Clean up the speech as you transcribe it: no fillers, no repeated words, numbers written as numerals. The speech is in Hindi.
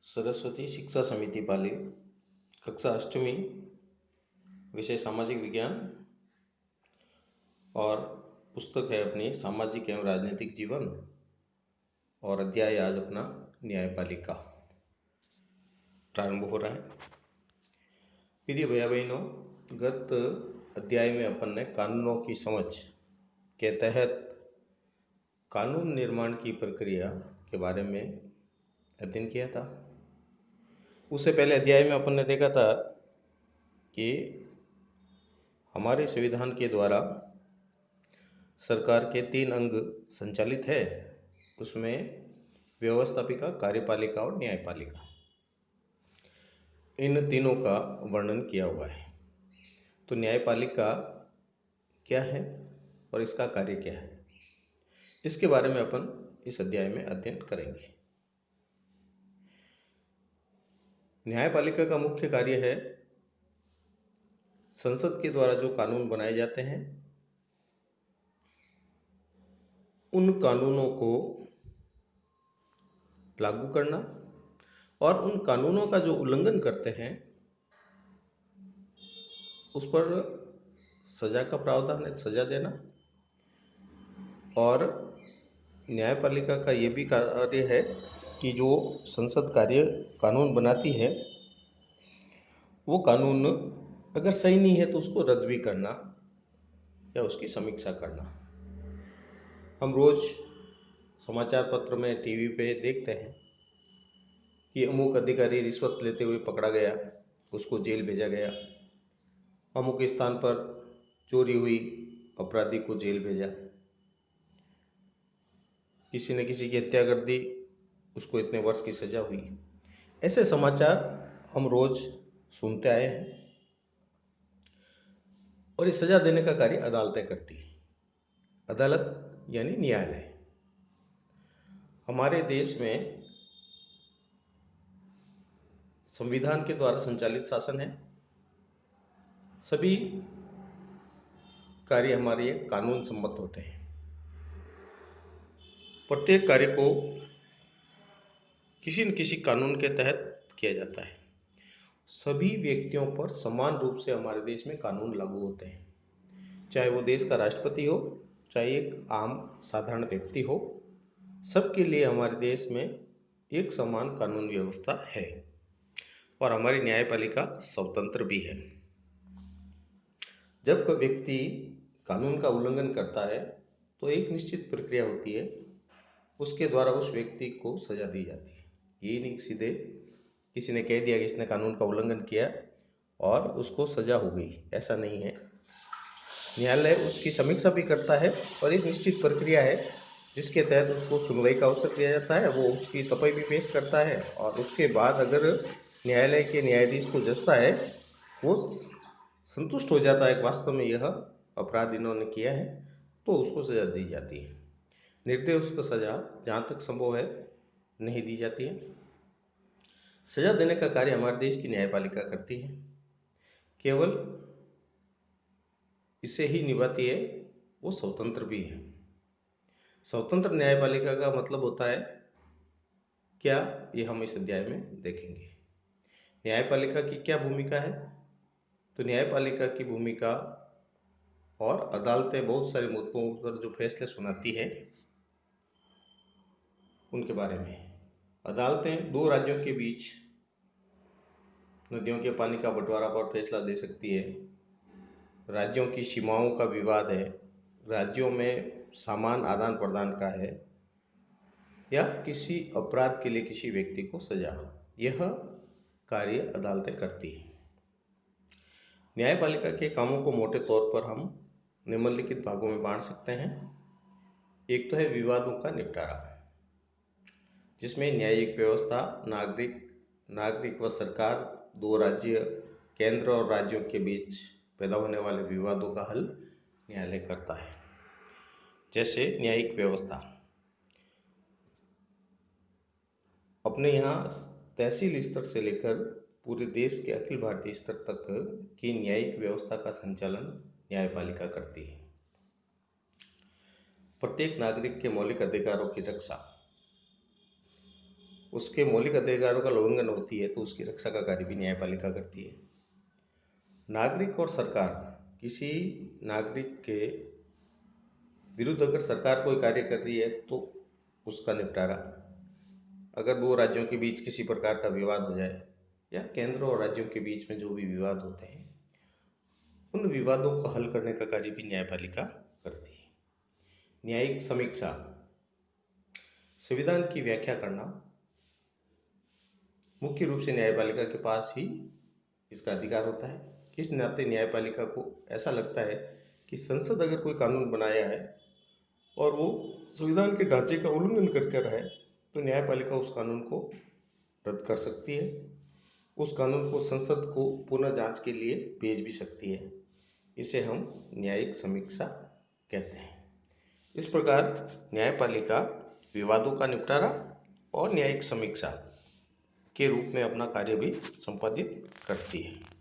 सरस्वती शिक्षा समिति पाली, कक्षा अष्टमी, विषय सामाजिक विज्ञान और पुस्तक है अपनी सामाजिक एवं राजनीतिक जीवन और अध्याय आज अपना न्यायपालिका प्रारंभ हो रहा है। प्रिय भैया बहनों, गत अध्याय में अपन ने कानूनों की समझ के तहत कानून निर्माण की प्रक्रिया के बारे में अध्ययन किया था। उससे पहले अध्याय में अपन ने देखा था कि हमारे संविधान के द्वारा सरकार के 3 अंग संचालित है। उसमें व्यवस्थापिका, कार्यपालिका और न्यायपालिका, इन तीनों का वर्णन किया हुआ है। तो न्यायपालिका क्या है और इसका कार्य क्या है, इसके बारे में अपन इस अध्याय में अध्ययन करेंगे। न्यायपालिका का मुख्य कार्य है संसद के द्वारा जो कानून बनाए जाते हैं उन कानूनों को लागू करना और उन कानूनों का जो उल्लंघन करते हैं उस पर सजा का प्रावधान है, सजा देना। और न्यायपालिका का ये भी कार्य है कि जो संसद कार्य कानून बनाती है वो कानून अगर सही नहीं है तो उसको रद्द भी करना या उसकी समीक्षा करना। हम रोज समाचार पत्र में, टीवी पे देखते हैं कि अमुक अधिकारी रिश्वत लेते हुए पकड़ा गया, उसको जेल भेजा गया। अमुक स्थान पर चोरी हुई, अपराधी को जेल भेजा। किसी ने किसी की हत्या कर दी, उसको इतने वर्ष की सजा हुई। ऐसे समाचार हम रोज सुनते आए हैं और ये सजा देने का कार्य अदालतें करती है। अदालत यानी न्यायालय। हमारे देश में संविधान के द्वारा संचालित शासन है। सभी कार्य हमारे कानून सम्मत होते हैं। प्रत्येक कार्य को किसी न किसी कानून के तहत किया जाता है। सभी व्यक्तियों पर समान रूप से हमारे देश में कानून लागू होते हैं, चाहे वो देश का राष्ट्रपति हो, चाहे एक आम साधारण व्यक्ति हो। सबके लिए हमारे देश में एक समान कानून व्यवस्था है और हमारी न्यायपालिका स्वतंत्र भी है। जब कोई व्यक्ति कानून का उल्लंघन करता है तो एक निश्चित प्रक्रिया होती है, उसके द्वारा उस व्यक्ति को सजा दी जाती है। ये नहीं सीधे किसी ने कह दिया कि इसने कानून का उल्लंघन किया और उसको सजा हो गई, ऐसा नहीं है। न्यायालय उसकी समीक्षा भी करता है और एक निश्चित प्रक्रिया है जिसके तहत उसको सुनवाई का अवसर दिया जाता है। वो उसकी सफाई भी पेश करता है और उसके बाद अगर न्यायालय के न्यायाधीश को जचता है, वो संतुष्ट हो जाता है कि वास्तव में यह अपराध इन्होंने किया है, तो उसको सजा दी जाती है। निर्दोष को सजा जहाँ तक संभव है नहीं दी जाती है। सजा देने का कार्य हमारे देश की न्यायपालिका करती है। केवल इसे ही निभाती है, वो स्वतंत्र भी है। स्वतंत्र न्यायपालिका का मतलब होता है क्या, ये हम इस अध्याय में देखेंगे। न्यायपालिका की क्या भूमिका है, तो न्यायपालिका की भूमिका और अदालतें बहुत सारे मुद्दों पर जो फैसले सुनाती है उनके बारे में। अदालतें 2 राज्यों के बीच नदियों के पानी का बंटवारा पर फैसला दे सकती है। राज्यों की सीमाओं का विवाद है, राज्यों में सामान आदान प्रदान का है, या किसी अपराध के लिए किसी व्यक्ति को सजा, यह कार्य अदालतें करती है। न्यायपालिका के कामों को मोटे तौर पर हम निम्नलिखित भागों में बांट सकते हैं। एक तो है विवादों का निपटारा, जिसमें न्यायिक व्यवस्था, नागरिक व सरकार, 2 राज्य, केंद्र और राज्यों के बीच पैदा होने वाले विवादों का हल न्यायालय करता है। जैसे न्यायिक व्यवस्था, अपने यहाँ तहसील स्तर से लेकर पूरे देश के अखिल भारतीय स्तर तक की न्यायिक व्यवस्था का संचालन न्यायपालिका करती है। प्रत्येक नागरिक के मौलिक अधिकारों की रक्षा उसके मौलिक अधिकारों का उल्लंघन होती है तो उसकी रक्षा का कार्य भी न्यायपालिका करती है। नागरिक और सरकार, किसी नागरिक के विरुद्ध अगर सरकार कोई कार्य कर रही है तो उसका निपटारा, अगर दो राज्यों के बीच किसी प्रकार का विवाद हो जाए या केंद्र और राज्यों के बीच में जो भी विवाद होते हैं उन विवादों को हल करने का कार्य भी न्यायपालिका करती है। न्यायिक समीक्षा, संविधान की व्याख्या करना मुख्य रूप से न्यायपालिका के पास ही इसका अधिकार होता है। इस नाते न्यायपालिका को ऐसा लगता है कि संसद अगर कोई कानून बनाया है और वो संविधान के ढांचे का उल्लंघन करके रहा है तो न्यायपालिका उस कानून को रद्द कर सकती है, उस कानून को संसद को पुनः जांच के लिए भेज भी सकती है। इसे हम न्यायिक समीक्षा कहते हैं। इस प्रकार न्यायपालिका विवादों का निपटारा और न्यायिक समीक्षा के रूप में अपना कार्य भी संपादित करती है।